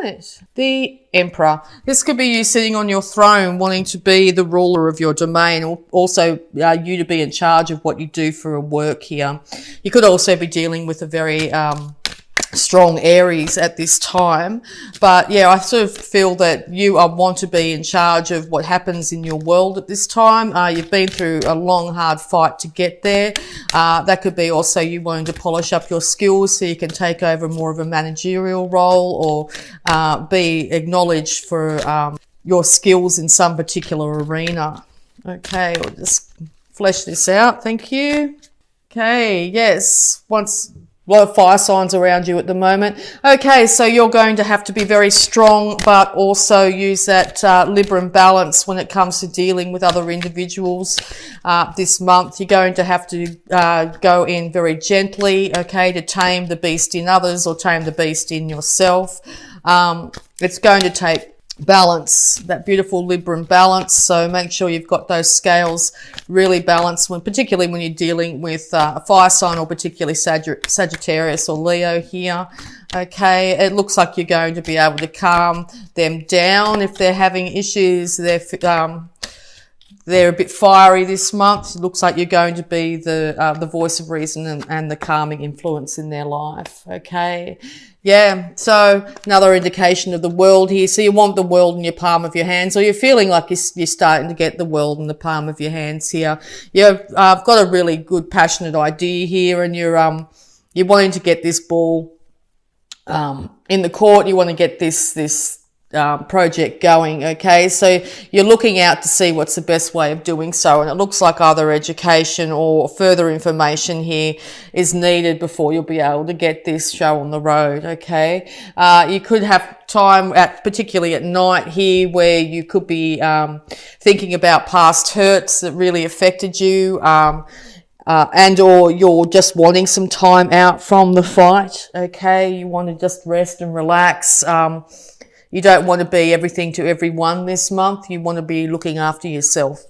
right. The Emperor. This could be you sitting on your throne wanting to be the ruler of your domain, or also you to be in charge of what you do for a work here. You could also be dealing with a very strong Aries at this time, but yeah, I sort of feel that you want to be in charge of what happens in your world at this time. You've been through a long, hard fight to get there. That could be also you wanting to polish up your skills so you can take over more of a managerial role, or be acknowledged for your skills in some particular arena. Okay, we'll just flesh this out. Thank you. Okay, yes, a lot of fire signs around you at the moment. Okay, so you're going to have to be very strong, but also use that Libra balance when it comes to dealing with other individuals this month. You're going to have to go in very gently, okay, to tame the beast in others or tame the beast in yourself. It's going to take balance, that beautiful Libra balance. So make sure you've got those scales really balanced, particularly when you're dealing with a fire sign, or particularly Sagittarius or Leo here. Okay, it looks like you're going to be able to calm them down if they're having issues. They're a bit fiery this month. It looks like you're going to be the voice of reason and the calming influence in their life. Okay. Yeah, so another indication of the world here. So you want the world in your palm of your hands, or you're feeling like you're starting to get the world in the palm of your hands here. You've got a really good, passionate idea here, and you're wanting to get this ball in the court. You want to get this project going. Okay, so you're looking out to see what's the best way of doing so, and it looks like either education or further information here is needed before you'll be able to get this show on the road. Okay, you could have time particularly at night here where you could be thinking about past hurts that really affected you, and or you're just wanting some time out from the fight. Okay, you want to just rest and relax. You don't want to be everything to everyone this month. You want to be looking after yourself.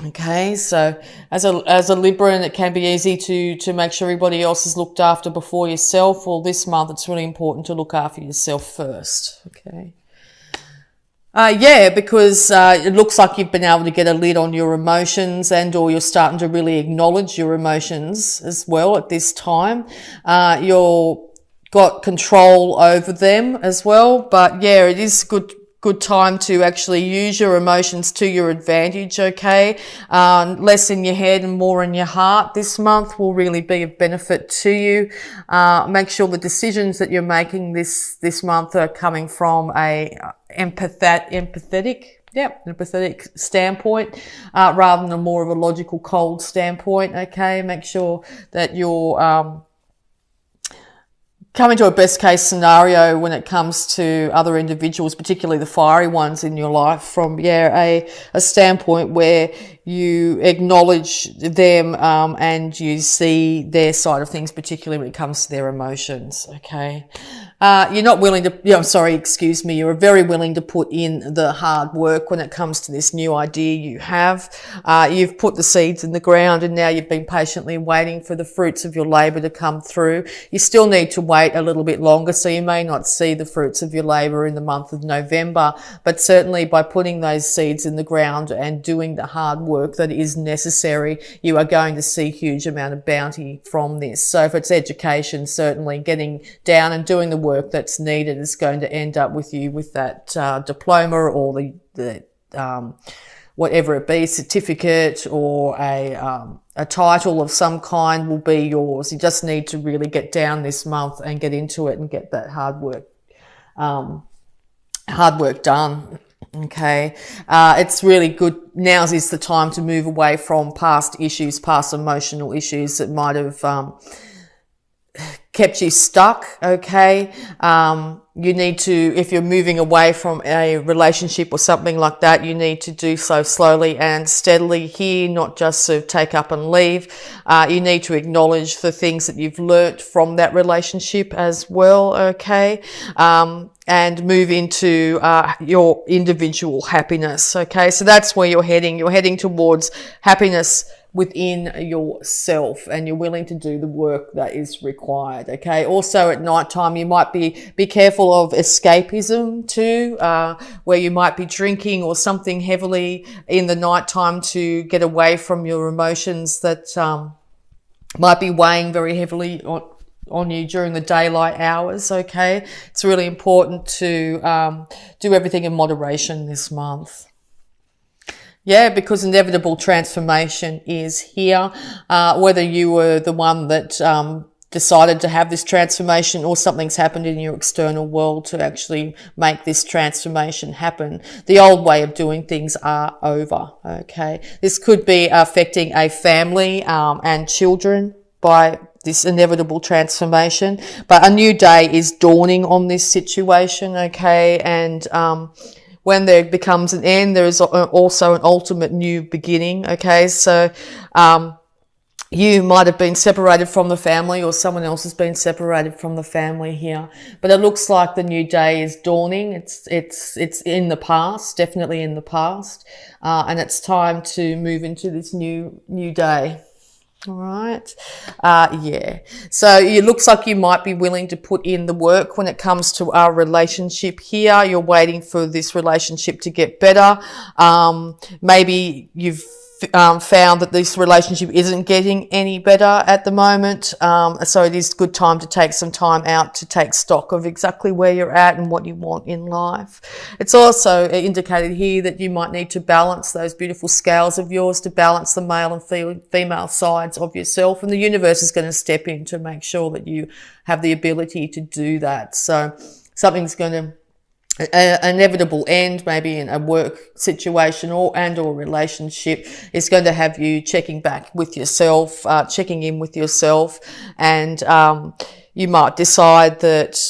Okay, so as a Libran, it can be easy to make sure everybody else is looked after before yourself. Well, this month it's really important to look after yourself first. Okay. Because it looks like you've been able to get a lid on your emotions, and or you're starting to really acknowledge your emotions as well at this time. You're got control over them as well, but yeah, it is good time to actually use your emotions to your advantage. Okay, less in your head and more in your heart this month will really be of benefit to you. Make sure the decisions that you're making this month are coming from a empathetic standpoint, rather than a more of a logical, cold standpoint. Okay, make sure that you're coming to a best case scenario when it comes to other individuals, particularly the fiery ones in your life, from a standpoint where you acknowledge them and you see their side of things, particularly when it comes to their emotions. Okay. You're not willing to, you're very willing to put in the hard work when it comes to this new idea you have. You've put the seeds in the ground, and now you've been patiently waiting for the fruits of your labour to come through. You still need to wait a little bit longer, so you may not see the fruits of your labour in the month of November, but certainly by putting those seeds in the ground and doing the hard work that is necessary, you are going to see a huge amount of bounty from this. So if it's education, certainly getting down and doing the work that's needed is going to end up with you with that diploma, or the whatever it be, certificate, or a title of some kind will be yours. You just need to really get down this month and get into it and get that hard work done. Okay, it's really good. Now is the time to move away from past emotional issues that might have kept you stuck. Okay, you need to, if you're moving away from a relationship or something like that, you need to do so slowly and steadily here, not just sort of take up and leave. You need to acknowledge the things that you've learnt from that relationship as well. Okay, and move into your individual happiness. Okay, so that's where you're heading. You're heading towards happiness within yourself, and you're willing to do the work that is required. Okay. Also at night time, you might be careful of escapism too, where you might be drinking or something heavily in the night time to get away from your emotions that might be weighing very heavily on you during the daylight hours. Okay. It's really important to do everything in moderation this month. Yeah, because inevitable transformation is here. Whether you were the one that decided to have this transformation, or something's happened in your external world to actually make this transformation happen, the old way of doing things are over. Okay, this could be affecting a family and children by this inevitable transformation, but a new day is dawning on this situation. Okay, and when there becomes an end, there is also an ultimate new beginning. Okay, so you might have been separated from the family, or someone else has been separated from the family here, but it looks like the new day is dawning. It's in the past, definitely in the past, and it's time to move into this new day. All right. Yeah. So it looks like you might be willing to put in the work when it comes to our relationship here. You're waiting for this relationship to get better. Maybe you've found that this relationship isn't getting any better at the moment. So it is a good time to take some time out to take stock of exactly where you're at and what you want in life. It's also indicated here that you might need to balance those beautiful scales of yours, to balance the male and female sides of yourself. And the universe is going to step in to make sure that you have the ability to do that. So something's going to an inevitable end, maybe in a work situation or relationship, is going to have you checking back with yourself, checking in with yourself, and you might decide that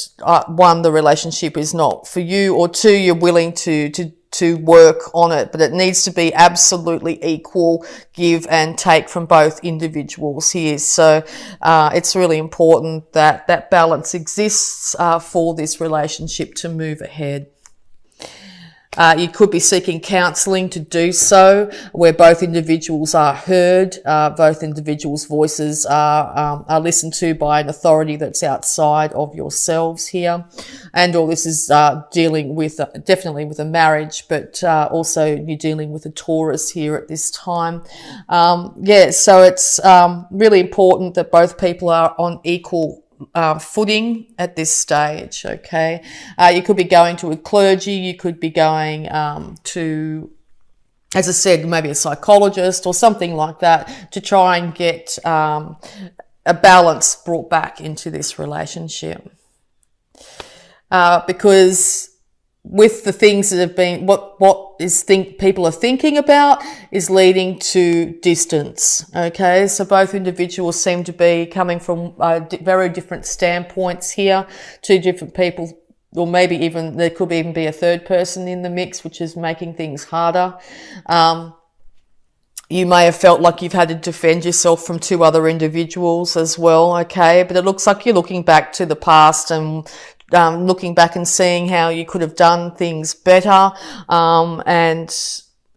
one, the relationship is not for you, or two, you're willing to work on it, but it needs to be absolutely equal give and take from both individuals here. So it's really important that that balance exists for this relationship to move ahead. You could be seeking counselling to do so, where both individuals are heard, both individuals' voices are listened to by an authority that's outside of yourselves here. And all this is dealing with, definitely with a marriage, but also you're dealing with a Taurus here at this time. So it's really important that both people are on equal footing at this stage. Okay, you could be going to a clergy, you could be going to, as I said, maybe a psychologist or something like that, to try and get a balance brought back into this relationship, because with the things that have been, people are thinking about is leading to distance. Okay, so both individuals seem to be coming from very different standpoints here, two different people, or maybe even there could even be a third person in the mix, which is making things harder. You may have felt like you've had to defend yourself from two other individuals as well. Okay, but it looks like you're looking back to the past and looking back and seeing how you could have done things better. And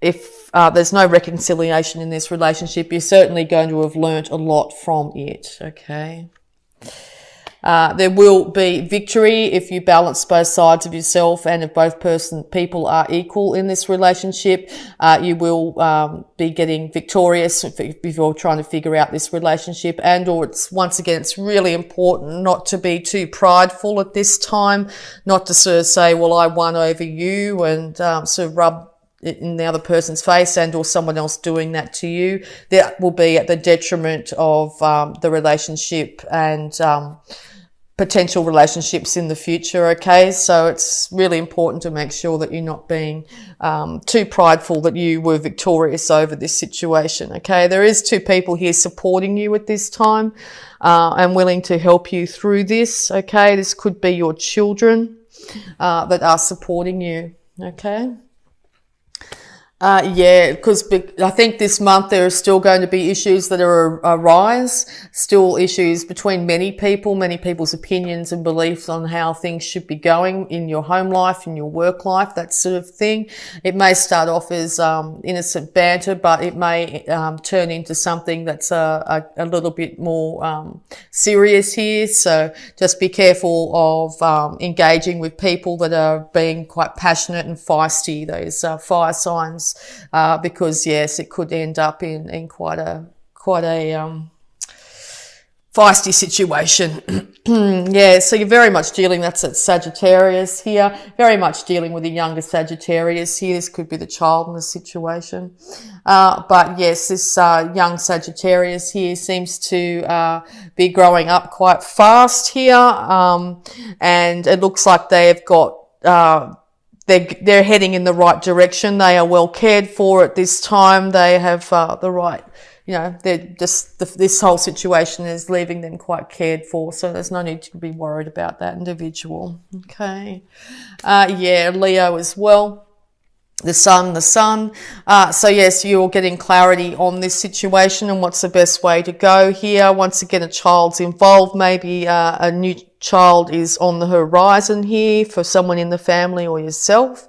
if there's no reconciliation in this relationship, you're certainly going to have learnt a lot from it. Okay. There will be victory if you balance both sides of yourself, and if both people are equal in this relationship, you will be getting victorious if you're trying to figure out this relationship. And or it's really important not to be too prideful at this time, not to sort of say, well, I won over you, and sort of rub it in the other person's face, and or someone else doing that to you. That will be at the detriment of the relationship and potential relationships in the future. Okay, so it's really important to make sure that you're not being too prideful that you were victorious over this situation. Okay, there is two people here supporting you at this time and willing to help you through this. Okay, this could be your children that are supporting you. Okay. Yeah, because I think this month there are still going to be issues that are arise, still issues between many people, many people's opinions and beliefs on how things should be going in your home life, in your work life, that sort of thing. It may start off as innocent banter, but it may turn into something that's a little bit more serious here. So just be careful of engaging with people that are being quite passionate and feisty, those fire signs. Because yes, it could end up in quite a feisty situation. Yeah, so you're very much dealing, that's at Sagittarius here, very much dealing with a younger Sagittarius here. This could be the child in the situation. But yes, this young Sagittarius here seems to be growing up quite fast here. And it looks like they have got they're heading in the right direction. They are well cared for at this time. They have the right, they're just, this whole situation is leaving them quite cared for. So there's no need to be worried about that individual. Okay. Yeah, Leo as well. The sun. So yes, you're getting clarity on this situation and what's the best way to go here. Once again, a child's involved. Maybe a new child is on the horizon here for someone in the family or yourself.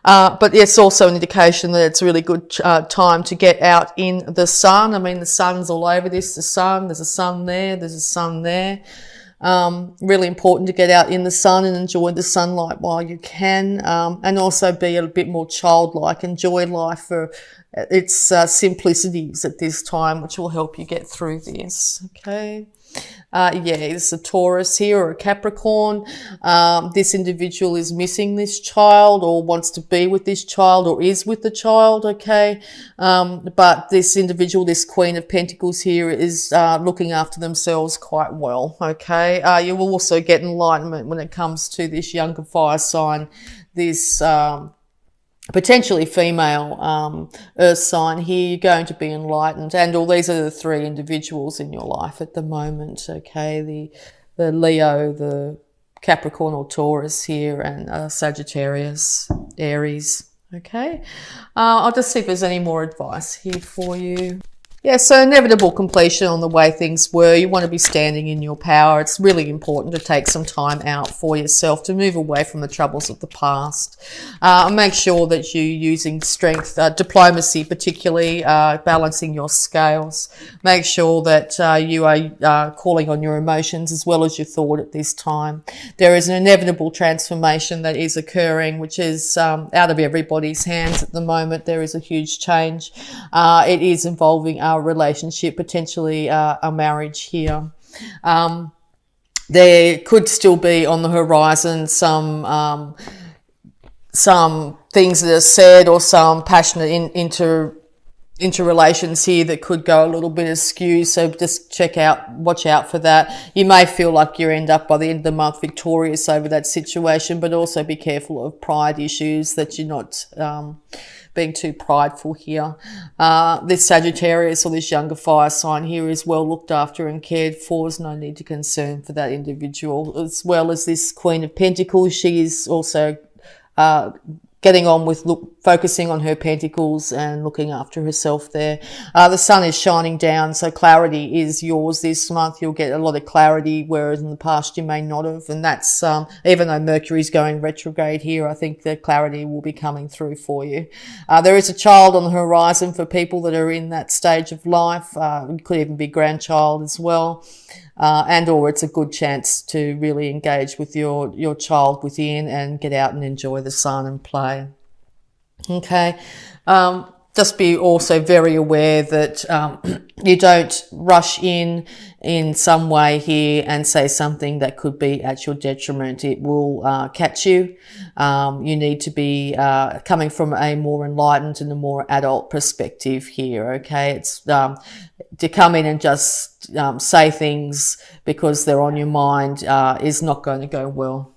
But it's also an indication that it's a really good time to get out in the sun. I mean, the sun's all over this. There's a sun there. There's a sun there. Really important to get out in the sun and enjoy the sunlight while you can, and also be a bit more childlike, enjoy life for its simplicities at this time, which will help you get through this. Okay. Yeah, it's a Taurus here or a Capricorn. This individual is missing this child or wants to be with this child or is with the child, okay? But this individual, this Queen of Pentacles here, is looking after themselves quite well, okay? You will also get enlightenment when it comes to this younger fire sign, this potentially female earth sign here. You're going to be enlightened, and all these are the three individuals in your life at the moment, okay? The Leo, the Capricorn or Taurus here, and Sagittarius, Aries, okay? I'll just see if there's any more advice here for you. Yeah, so inevitable completion on the way things were. You want to be standing in your power. It's really important to take some time out for yourself to move away from the troubles of the past. Make sure that you're using strength, diplomacy particularly, balancing your scales. Make sure that you are calling on your emotions as well as your thought at this time. There is an inevitable transformation that is occurring, which is out of everybody's hands at the moment. There is a huge change. It is involving our relationship, potentially a marriage here. There could still be on the horizon some things that are said or some passionate interrelations here that could go a little bit askew. So just watch out for that. You may feel like you end up by the end of the month victorious over that situation, but also be careful of pride issues, that you're not being too prideful here. This Sagittarius or this younger fire sign here is well looked after and cared for. There's no need to concern for that individual. As well as this Queen of Pentacles, she is also getting on with focusing on her pentacles and looking after herself there. The sun is shining down, so clarity is yours this month. You'll get a lot of clarity, whereas in the past you may not have. And that's, even though Mercury's going retrograde here, I think the clarity will be coming through for you. There is a child on the horizon for people that are in that stage of life. It could even be grandchild as well. Or it's a good chance to really engage with your child within and get out and enjoy the sun and play. Okay. Just be also very aware that you don't rush in some way here and say something that could be at your detriment. It will catch you. You need to be coming from a more enlightened and a more adult perspective here, okay? It's to come in and just say things because they're on your mind is not going to go well.